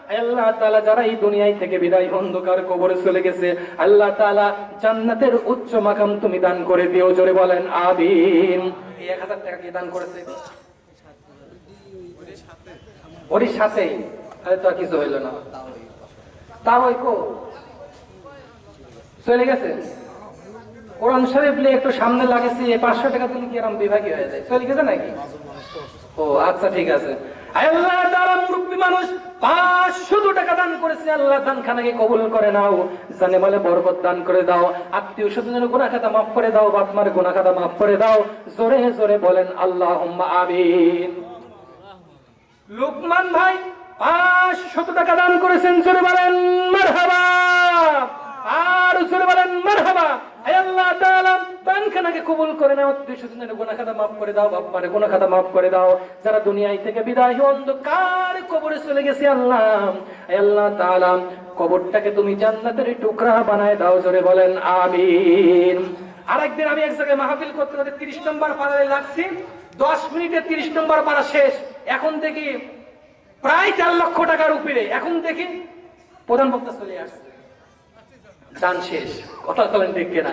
আয় আল্লাহ তাআলা যারা এই দুনিয়ায় থেকে বিদায় অন্ধকার কবরে চলে গেছে আল্লাহ তাআলা জান্নাতের উচ্চ মাকাম তুমি দান করে দিও। জোরে বলেন আমিন। এই 1,000 টাকা কি দান করেছে? ওর সাথে তো কিছু হইল না, তাও ওই কো চলে গেছে। কোরআন শরীফ নিয়ে একটু সামনে লাগেছি, 500 টাকা দিলে কি এরকম বিভাগী হয়ে যায়? চলে গেছে নাকি? ও আচ্ছা ঠিক আছে। আল্লাহ তাআলা মুরব্বী মানুষ 500 টাকা দান করেছে, আল্লাহ দানখানাকে কবুল করে নাও, জানে বলে বরকত দান করে দাও, আত্মীয় স্বজনের গুনাহ খাতা মাফ করে দাও, বাপ মার গুনাহ খাতা মাফ করে দাও। জোরে জোরে বলেন আল্লাহুম্মা আমিন। লুকমান ভাই 500 টাকা দান করেছেন, জোরে বলেন মারহাবা। আর জোরে বলেন মারহাবা। আয় আল্লাহ তাআলা দানখানাকে কবুল করে নাও, আত্মীয় স্বজনের গুনাহ খাতা মাফ করে দাও, বাপ মার গুনাহ খাতা মাফ করে দাও, যারা দুনিয়ায় থেকে বিদায় হয়ে অন্ধকার কবরে চলে গেছে আল্লাহ, আয় আল্লাহ তাআলা কবরটাকে তুমি জান্নাতের টুকরা বানায় দাও। জোরে বলেন আমিন। আরেকদিন আমি এক জায়গায় মাহফিল করতে করতে 30 নম্বর পাড়ায় লাগছি, 10 মিনিটে 30 নম্বর পাড়া শেষ। এখন দেখি প্রায় 4 লক্ষ টাকার উপরে। এখন দেখি প্রধান বক্তা চলে আসছে, দান শেষ। কথা বলেন ঠিক কিনা?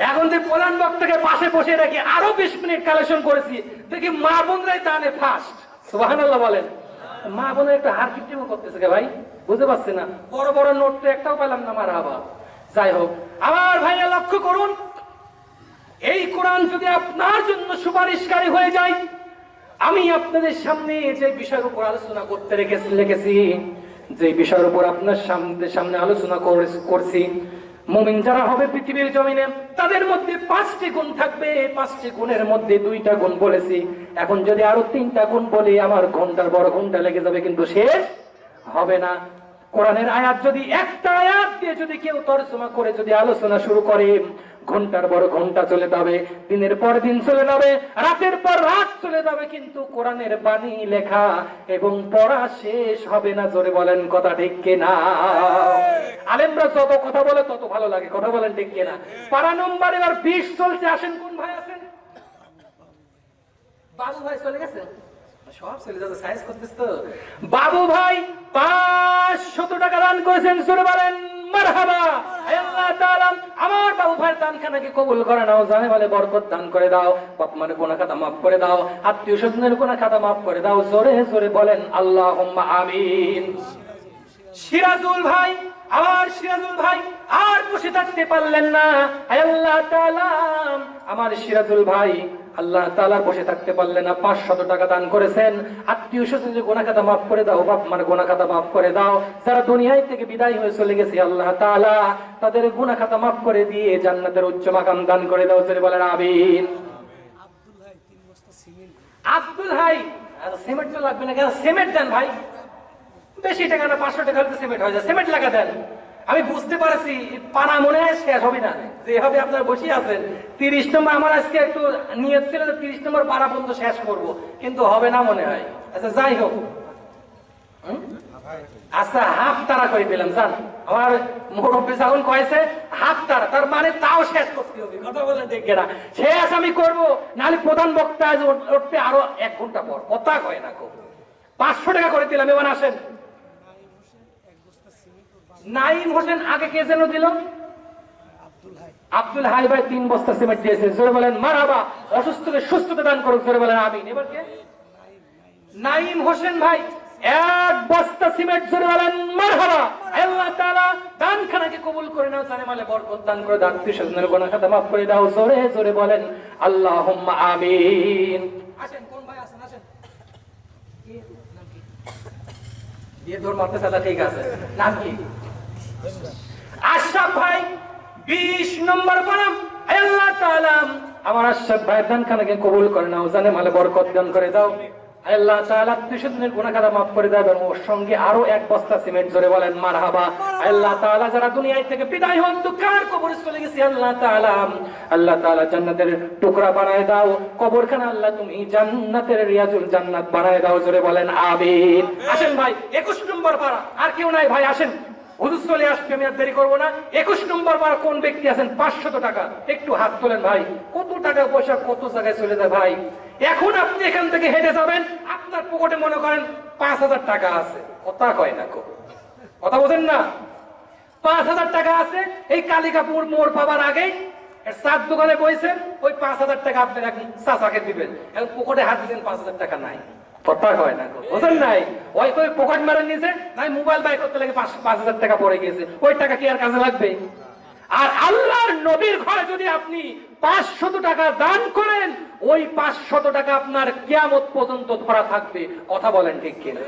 এখন যে প্রধান বক্তাকে পাশে বসে রাখি আরো 20 মিনিট কালেকশন করেছি, দেখি মা বোনরাই দানে ফার্স্ট। সুবহানাল্লাহ বলেন। মা বোনের একটা হার কিটিমো করতেছে ভাই, বুঝতে পারছি না, বড় বড় নোট তো একটাও পেলাম না। মারহাবা। যাই হোক, আমার ভাইয়া লক্ষ্য করুন, এই কোরআন যদি আপনার জন্য সুপারিশকারী হয়ে যায়, আমি আপনাদের সামনে যে বিষয়ের উপর আলোচনা করতে রেখেছি, যে বিষয়ের উপর আপনার সামনে আলোচনা করছি, মুমিন যারা হবে পৃথিবীর জমিনে তাদের মধ্যে 5টি গুণ থাকবে। 5টি গুণের মধ্যে 2টা গুণ বলেছি, এখন যদি আরো 3টা গুণ বলি আমার ঘন্টার বড় ঘন্টা লেগে যাবে, কিন্তু শেষ হবে না। কোরআনের আয়াত যদি একটা আয়াত দিয়ে যদি কেউ তর্জমা করে যদি আলোচনা শুরু করে, ঘন্টার পর ঘন্টা চলে যাবে, দিনের পর দিন চলে যাবে, রাতের পর রাত চলে যাবে, কিন্তু কোরআনের বাণী লেখা এবং পড়া শেষ হবে না। জোরে বলেন কথা ঠিক কিনা? আলেমরা যত কথা বলে তত ভালো লাগে, কথা বলেন ঠিক কিনা? পারা নম্বর এবার 20 চলছে। আসেন, কোন ভাই আছেন? বাবু ভাই চলে গেছে, সব চলে যাচ্ছে, সাইজ করতেছ তো। বাবু ভাই 500 টাকা দান করেছেন, জোরে বলেন মারহাবা। আল্লাহ তাআলা আমার বাবু ভাইয়ের দানখানাকে কবুল করে নাও, জানে বলে বরকত দান করে দাও, বাপ মায়ের গুনাহ খাতা মাফ করে দাও, আত্মীয় স্বজনের গুনাহ খাতা মাফ করে দাও। জোরে জোরে বলেন আল্লাহুম্মা আমিন। সিরাজুল ভাই, আমার সিরাজুল ভাই আর বসে থাকতে পারলেন না। আল্লাহ তাআলা আমার সিরাজুল ভাই আল্লাহ তাআলা বসে থাকতে পারলেন না, 500 টাকা দান করেছেন। আত্মীয় স্বজনের গুনাহ খাতা মাফ করে দাও, বাপ মার গুনাহ খাতা মাফ করে দাও। যারা দুনিয়ায় থেকে বিদায় হয়ে চলে গেছে আল্লাহ তাআলা তাদের গুনাহ খাতা মাফ করে দিয়ে জান্নাতের উচ্চ মাকাম দান করে দাও। জোরে বলেন আমিন। আব্দুল ভাই, আর সিমেন্ট তো লাগবে না, কেন সিমেন্ট দেন ভাই, বেশি টাকা না, 500 টাকা হলে সিমেন্ট হয়ে যায়, সিমেন্ট লাগা দেন। আমি বুঝতে পারছি পানা মনে হয় শেষ হবে না, যেভাবে আপনার বসে আছেন। 30 নম্বর আমার আজকে একটু নিয়ত ছিল যে 30 নম্বর পারা পর্যন্ত শেষ করব, কিন্তু হবে না মনে হয়। আচ্ছা যাই হোক, আচ্ছা হাফ তারা করে পেলাম। জান আমার মুরব্বী যখন কয়েছে হাফ তারা, তার মানে তাও শেষ করতে হবে, কথা বলেন দেখে না। শেষ আমি করবো, নাহলে প্রধান বক্তা উঠবে আরো 1 ঘন্টা পর, কথা কয় না। 500 টাকা করে দিলাম। এবার আসেন, নাইম হোসেন আগে কে যেন দিল? আব্দুল হাই ভাই 3 বস্তা সিমেন্ট দিয়েছে। জোরে বলেন মারহাবা। অসুস্থকে সুস্থতা দান করুন, জোরে বলেন আমিন। এবার কে? নাইম হোসেন ভাই 1 বস্তা সিমেন্ট, জোরে বলেন মারহাবা। আল্লাহ তাআলা দানখানাকে কবুল করে নাও, জানে মালে বরকত দান করে দাও, আত্মীয় স্বজনের গুনাহ খাতা মাফ করে দাও। জোরে জোরে বলেন আল্লাহুম্মা আমিন। আসেন, কোন ভাই আছেন? আসেন। দিয়ে ধর মারতে সাদা, ঠিক আছে। নাম কি? আশরাফ ভাই 20 নম্বর পারাম। আল্লাহ তাআলা আমার আশরাফ ভাই দানখানাকে কবুল করে নাও, জানে মালে বরকত দান করে দাও। আল্লাহ তাআলা আত্মীয়-স্বজনের গুনাহ খাতা মাফ করে দাও, এবং ওর সঙ্গে আরো 1 বস্তা সিমেন্ট। জোরে বলেন মারহাবা। আল্লাহ তাআলা যারা দুনিয়া থেকে বিদায় হন, দুঃখার কবরে চলে গেছে, আল্লাহ তাআলা জান্নাতের টুকরা বানায় দাও কবরখানা, আল্লাহ তুমি জান্নাতের রিয়াজুল জান্নাত বানায় দাও। জোরে বলেন আমিন। আসেন ভাই 21 নম্বর পারা, আর কেউ নাই ভাই, আসেন। হুজুর চলে আসবে, আমি আর দেরি করবো না। 21 নম্বর পারা কোন ব্যক্তি আছেন? 500 টাকা, একটু হাত তোলেন ভাই। কত টাকা পয়সা কত জায়গায় চলে যায় ভাই। এখন আপনি এখান থেকে হেঁটে যাবেন, আপনার পকেটে মনে করেন 5000 টাকা আছে, কথা কয় না, কথা বোঝেন না? 5000 টাকা আছে, এই কালিকাপুর মোড় পাবার আগেই চার দোকানে বইছেন, ওই 5000 টাকা আপনি এখন চাচাকে দিবেন, এখন পকেটে হাত দিবেন, 5000 টাকা নাই, কথা কয় না, বোঝেন নাই? ওই পকেট মারেন নিচে, নাই মোবাইল বাই করতে লাগে 5000 টাকা পড়ে গিয়েছে, ওই টাকা কি আর কাজে লাগবে? আর আল্লাহর নবীর ঘরে যদি আপনি 500 টাকা দান করেন, ওই 500 টাকা আপনার কিয়ামত পর্যন্ত ধরা থাকবে, কথা বলেন ঠিক কিনা?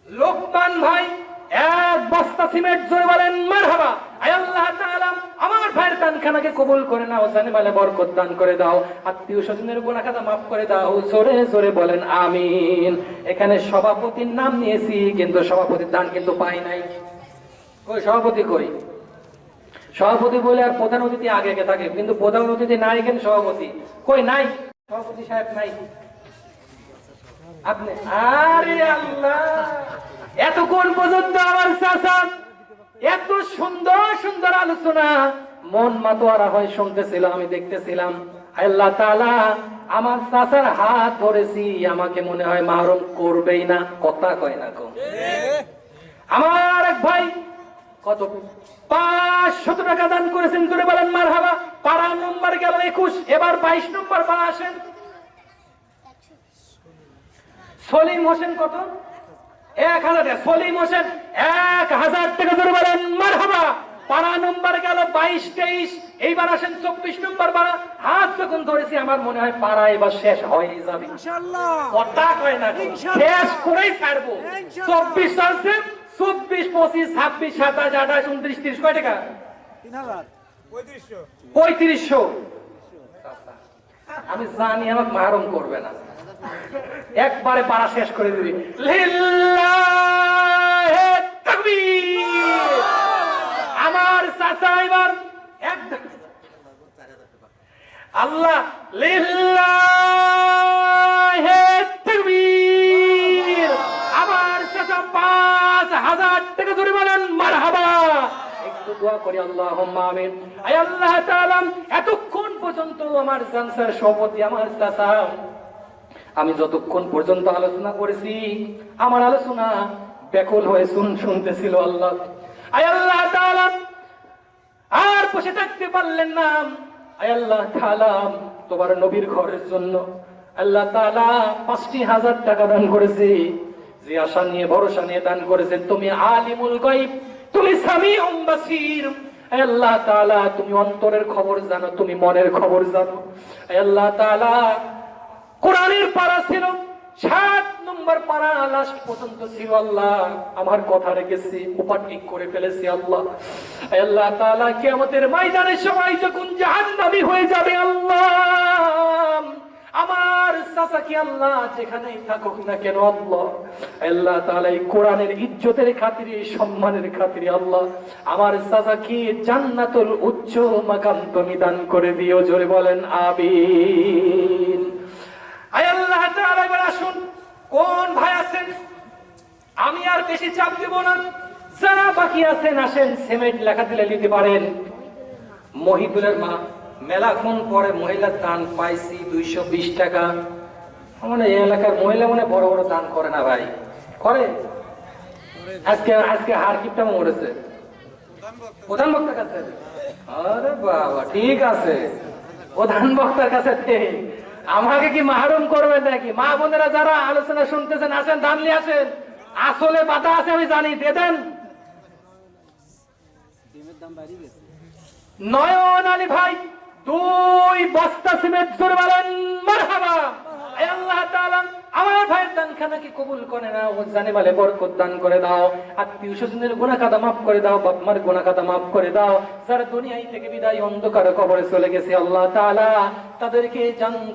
লোকমান ভাই 1 বস্তা সিমেন্ট, জোরে বলেন মারহাবা। আল্লাহ তাআলা আমার ভাইয়ের দানখানাকে কবুল করে নাও, জানে মালে বরকত দান করে দাও, আত্মীয় স্বজনের গুনাহ খাতা মাফ করে দাও। জোরে জোরে বলেন আমিন। এখানে সভাপতির নাম নিয়েছি, কিন্তু সভাপতির দান কিন্তু পাই নাই। কই সভাপতি কই? সভাপতি বলে আর প্রধান অতিথি আগে আগে থাকে, কিন্তু প্রধান অতিথি নাই, এখানে সভাপতি কই? নাই, সভাপতি সাহেব নাই। আপনি? আরে আল্লাহ, এতক্ষণ পর্যন্ত আমার চাচা এত সুন্দর সুন্দর আলোচনা মন মাতোয়ারা হয় শুনতেছিলাম, আমি দেখতেছিলাম। আল্লাহ তাআলা আমার চাচার হাত ধরেছি, আমাকে মনে হয় মাহরুম করবেই না, কথা কয় না কো? আমার এক ভাই কত 500 টাকা দান করেছেন, জোরে বলেন মারহাবা। পারা নম্বর গেল 21, এবার 22 নম্বর পারা আসেন। সলিম হোসেন কত? 1000 টাকা। সলিম হোসেন 1000 টাকা, জোরে বলেন মারহাবা। পারা নম্বর গেল 22, 23, এইবার আসেন 24 নম্বর পারা। হাত যখন ধরেছি আমার মনে হয় পারা এবার শেষ হয়ে যাবে, কথা কয় না, শেষ করেই ছাড়বো। 24 চলছে, 24, 25, 26, 27, 28, 29, 30, কয় টাকা? 3500। আমি জানি আমাকে মাহরুম করবে না, একবারে পারা শেষ করে দিবি। লিল্লাহি দোয়া করি আল্লাহুম্মা আমিন। আয় আল্লাহ তাআলা, এতক্ষণ পর্যন্ত আমার জানসার সভাপতি আমার চাচা, আমি যতক্ষণ পর্যন্ত আলোচনা করেছি আমার আলোচনা ব্যাকুল হয়ে শুনতেছিল আল্লাহ। আয় আল্লাহ তাআলা, আর বসে থাকতে পারলেন না। আয় আল্লাহ তাআলা, তোমার নবীর ঘরের জন্য আল্লাহ তাআলা ৫,০০০ টাকা দান করেছে। যে আশা নিয়ে ভরসা নিয়ে দান করেছে, তুমি আলিমুল গায়ব, তুমি সামিউম বাসীর। আয় আল্লাহ তাআলা, তুমি অন্তরের খবর জানো, তুমি মনের খবর জানো। আয় আল্লাহ তাআলা, কোরআনের পারা ছিল ৭ নম্বর পারা, লাস্ট পর্যন্ত ছিল আল্লাহ। আমার কথা রেখেছি, ওভারটেক করে ফেলেছি আল্লাহ। আয় আল্লাহ তাআলা, কিয়ামতের ময়দানে সবাই যখন জাহান্নামী হয়ে যাবে আল্লাহ, আমার চাচাকে আল্লাহ যেখানেই থাকুক না কেন আল্লাহ, আল্লাহ তাআলা এই কোরআনের ইজ্জতের খাতিরে, সম্মানের খাতিরে আল্লাহ আমার চাচাকে জান্নাতুল উচ্চ মাকাম তুমি দান করে দিও। জোরে বলেন আমিন। আয় আল্লাহ তাআলা, এবার আসুন কোন ভাই আছেন, আমি আর বেশি চাপ দেব না, যারা বাকি আছেন আসেন, সিমেন্ট লেখা দিলে নিতে পারেন। মহিদুলের মা, মেলাক্ষণ পরে মহিলার দান পাইছি 220 টাকা। মানে এই এলাকার মহিলা মনে বড় বড় দান করে না ভাই, করে? আজকে হার কিপটা মরেছে প্রধান বক্তার কাছে। আরে বাবা, ঠিক আছে, প্রধান বক্তার কাছে আমাকে কি মাহরুম করবেন নাকি? মা বোনেরা যারা আলোচনা শুনতেছেন আসেন, দান নিয়ে আসেন। আসলে বাধা আছে আমি জানি, দিয়ে দেন। নয়ন আলী ভাই 2 বস্তা সিমেন্ট, জোরে বলেন মারহাবা। আয় আল্লাহ তাআলা, আমার ভাইয়ের দানখানাকে কবুল করে নাও, জানে মালে বরকত দান করে দাও, আত্মীয় স্বজনের গুনাহ খাতা মাফ করে দাও, বাপ মার গুনাহ খাতা মাফ করে দাও। যারা দুনিয়ায় থেকে বিদায় অন্ধকার কবরে চলে গেছে আল্লাহ তাআলা, তাদেরকে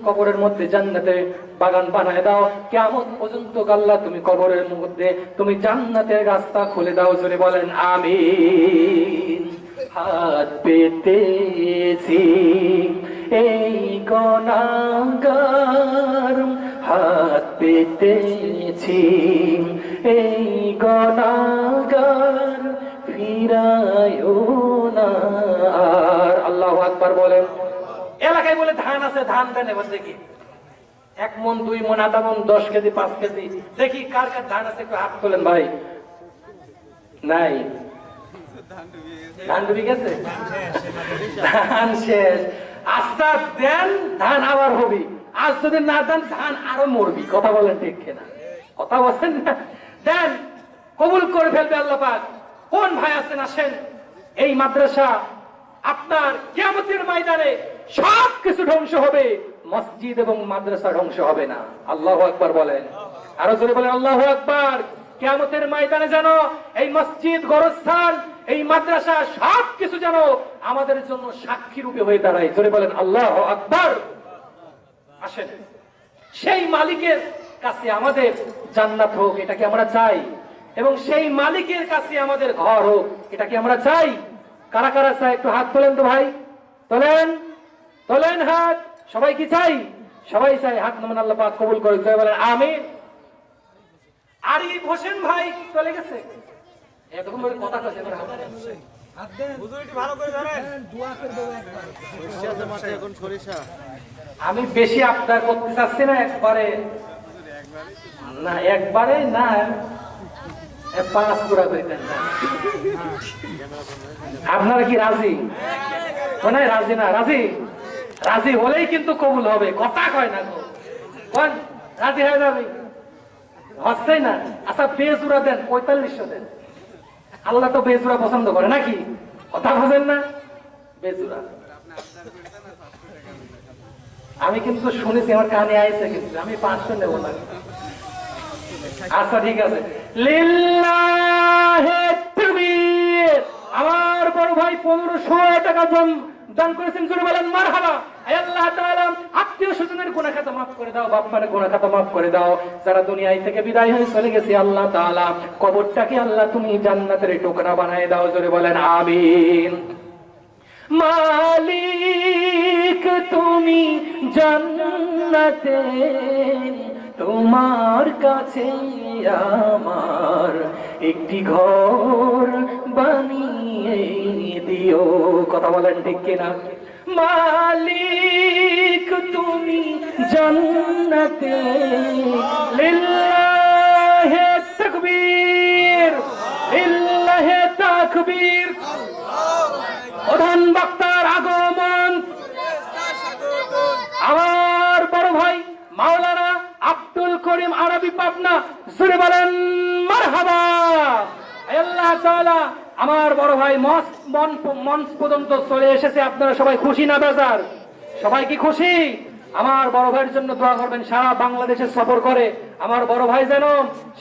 কবরের মধ্যে জান্নাতে বাগান বানায় দাও। কিয়ামত পর্যন্ত আল্লাহ তুমি কবরের মধ্যে তুমি জান্নাতের রাস্তা খুলে দাও। জোরে বলেন আমিন। হাত পেতেছি এই গুনাহগার, হাত পেতেছি এই গুনাহগার, ফিরায়ও না আর। আল্লাহু আকবার বলেন। এলাকায় বলে ধান আছে, ধান দেন এবার দেখি। 1 মণ 2 মণ আধা মণ 10 কেজি 5 কেজি, দেখি কার কার ধান আছে, একটু হাত তোলেন ভাই। নাই, ধান ডুবে গেছে, ধান শেষ। আস্থা দেন, ধান আবার হবি। আজ যদি না দেন ধান আরো মরবি। কথা বলেন ঠিক কিনা? কথা বলেন না? দেন, কবুল করে ফেলবে আল্লাহ পাক। কোন ভাই আছেন আসেন। এই মাদ্রাসা আপনার কিয়ামতের ময়দানে সবকিছু ধ্বংস হবে, মসজিদ এবং মাদ্রাসা ধ্বংস হবে না। আল্লাহু আকবার বলেন, আরো জোরে বলেন আল্লাহু আকবার। কিয়ামতের ময়দানে যেন এই মসজিদ, গোরস্থান, এই মাদ্রাসা সবকিছু যেন আমাদের জন্য সাক্ষী রূপে হয়ে দাঁড়ায়। জোরে বলেন আল্লাহু আকবার। আসেন, সেই মালিকের কাছে আমাদের জান্নাত হোক, এটা কি আমরা চাই? এবং সেই মালিকের কাছে আমাদের ঘর হোক, এটা কি আমরা চাই? কারা কারা চাই একটু হাত তোলেন তো ভাই, তোলেন তোলেন হাত। সবাই কি চাই? সবাই চাই। হাত নামান, আল্লাহ পাক কবুল করে। জয় বলেন আমিন। আরিফ হোসেন ভাই চলে গেছে, এতক্ষণ ধরে কথা কইছে। আমি বেশি আপনার করতে চাচ্ছি না, একবারে না, একবারে না, 5 পুরা কইতেন। আপনারা কি রাজি? মানে রাজি না? রাজি, রাজি হলেই কিন্তু কবুল হবে। কথা কয় না গো, কোন রাজি হয়ে যাবে? হচ্ছেই না। আচ্ছা বেজুরা দেন, 4500 দেন। আল্লাহ তো বেজুরা পছন্দ করে নাকি? কথা বোঝেন না? বেজুরা আমি কিন্তু শুনেছি, আমার কানে আইছে, কিন্তু আমি 500 নেব না। আচ্ছা ঠিক আছে। লিল্লাহি তাকবীর। আমার বড় ভাই 1500 টাকা দান করেছেন। জোরে বলেন মারহাবা। আয় আল্লাহ তাআলা, আত্মীয় স্বজনের গুনাহ খাতা মাফ করে দাও, বাপ মায়ের গুনাহ খাতা মাফ করে দাও। যারা দুনিয়ায় থেকে বিদায় হয়ে চলে গেছে আল্লাহ তাআলা, কবরটাকে আল্লাহ তুমি জান্নাতের টুকরা বানায় দাও। জোরে বলেন আমিন। মালিক তুমি জান্নাতে তোমার কাছে আমার একটি ঘর বানিয়ে দিও। কথা বলেন ঠিক কিনা? মালিক তুমি জান্নাতে, লিল্লাহে তাকবীর, লিল্লাহে তাকবীর। প্রধান বক্তার আগমন, আমার বড় ভাই মাওলানা আব্দুল করিম আরবি পাবনা, জোরে বলেন মারহাবা। আল্লাহ তাআলা আমার বড় ভাই মঞ্চ পর্যন্ত চলে এসেছে। আপনারা সবাই খুশি না বেজার? সবাই কি খুশি? আমার বড় ভাইয়ের জন্য দোয়া করবেন। সারা বাংলাদেশে সফর করে আমার বড় ভাই যেন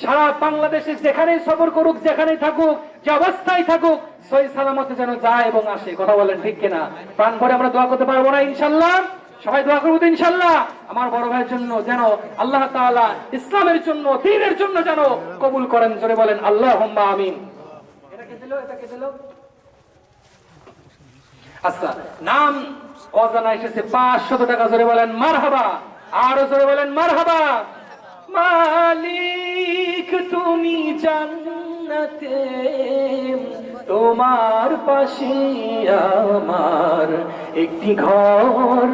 সারা বাংলাদেশে যেখানেই সফর করুক, যেখানেই থাকুক, যে অবস্থায় থাকুক, সহি সালামতে যেন যায় এবং আসে। কথা বলেন ঠিক কিনা? প্রাণ ভরে আমরা দোয়া করতে পারবো না ইনশাল্লাহ? সবাই দোয়া করবো তো ইনশাল্লাহ? আমার বড় ভাইয়ের জন্য যেন আল্লাহ তাআলা ইসলামের জন্য, দ্বীনের জন্য যেন কবুল করেন। জোরে বলেন আল্লাহুম্মা আমিন। এটাকে দিল, এটাকে দিল। আচ্ছা, নাম অজানা এসেছে 500 টাকা। জোরে বলেন মারহাবা। আরো জোরে বলেন মারহাবা। মালিক তুমি জান্নাতে, তোমার পাশে আমার একটি ঘর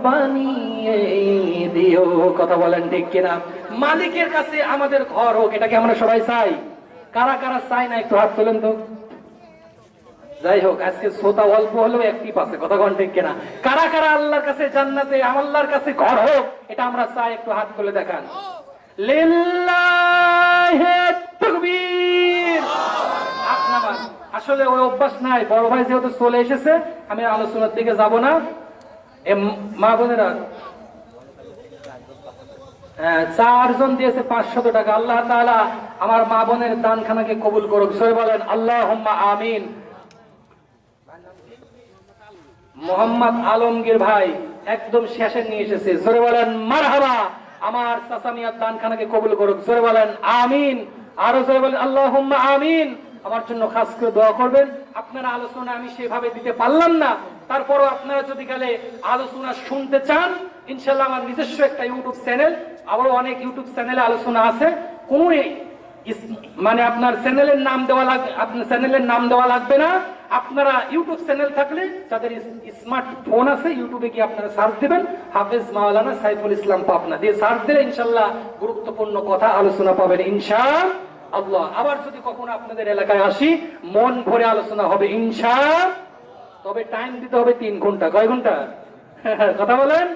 বানিয়ে দিও। কথা বলেন ঠিক কিনা? মালিকের কাছে আমাদের ঘর হোক, এটাকে আমরা সবাই চাই। কারা কারা চাই না একটু হাত তোলেন তো। যাই হোক, আজকে শ্রোতা অল্প হলেও অ্যাক্টিভ আছে। কথা কোন ঠিক কিনা? কারা কারা আল্লাহর কাছে জান্নাতে, আল্লাহর কাছে ঘর হোক, এটা আমরা চাই? একটু হাত তুলে দেখান। লিল্লাহে তাকবীর। আপনার আসলে ওই অভ্যাস নাই। বড় ভাই যেহেতু চলে এসেছে, আমি আলোচনার দিকে যাব না। মা বোনেরা, 4 জন দিয়েছে 500 টাকা। আল্লাহ তাআলা আমার মা বোনের দানখানাকে কবুল করুক। সবাই বলেন আল্লাহুম্মা আমিন। মোহাম্মদ আলমগীর ভাই একদম শেষে নিয়ে এসেছে। জোরে বলেন মারহাবা। আমার চাচা মিয়ার দানখানাকে কবুল করুক। জোরে বলেন আমিন। আরো জোরে বলেন আল্লাহুম্মা আমিন। আমার জন্য খাস করে দোয়া করবেন। আপনারা আলোচনা আমি সেভাবে দিতে পারলাম না, তারপরও আপনারা যদি গেলে আলোচনা শুনতে চান, ইনশাল্লাহ আমার নিজস্ব একটা ইউটিউব চ্যানেল, আবারও অনেক ইউটিউব চ্যানেলে আলোচনা আছে। কোন মানে আপনার চ্যানেলের নাম দেওয়া লাগবে, আপনার চ্যানেলের নাম দেওয়া লাগবে না। আপনারা ইউটিউব চ্যানেল থাকলে, যাদের স্মার্টফোন আছে, ইউটিউবে গিয়ে আপনারা সার্চ দিবেন হাফেজ মাওলানা সাইফুল ইসলাম পাবনা দিয়ে সার্চ দিলে ইনশাল্লাহ গুরুত্বপূর্ণ কথা আলোচনা পাবেন ইনশাআল্লাহ। আবার যদি কখনো আপনাদের এলাকায় আসি, মন ভরে আলোচনা হবে ইনশাআল্লাহ। তবে টাইম দিতে হবে 3 ঘন্টা। কয় ঘন্টা? কথা বলেন।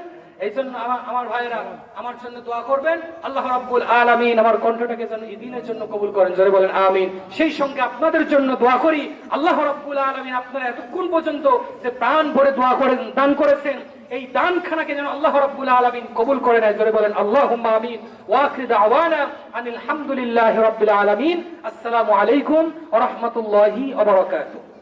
এই জন্য আমার ভাইয়েরা আমার জন্য দোয়া করবেন। আল্লাহ রাব্বুল আলামিন আমার কণ্ঠটাকে যেন এই দিনের জন্য কবুল করেন। জোরে বলেন আমিন। সেই সঙ্গে আপনাদের জন্য দোয়া করি, আল্লাহ রাব্বুল আলামিন আপনারা এতক্ষণ পর্যন্ত যে প্রাণ ভরে দোয়া করেন, দান করেছেন, এই দানখানাকে যেন আল্লাহ রাব্বুল আলামিন কবুল করে নেয়। জোরে বলেন আল্লাহুম্মা আমিন। ওয়া আখিরু দাওয়ানা আনিল হামদুলিল্লাহি রাব্বিল আলামিন। আসসালামু আলাইকুম ওয়া রাহমাতুল্লাহি ওয়া বারাকাতুহু।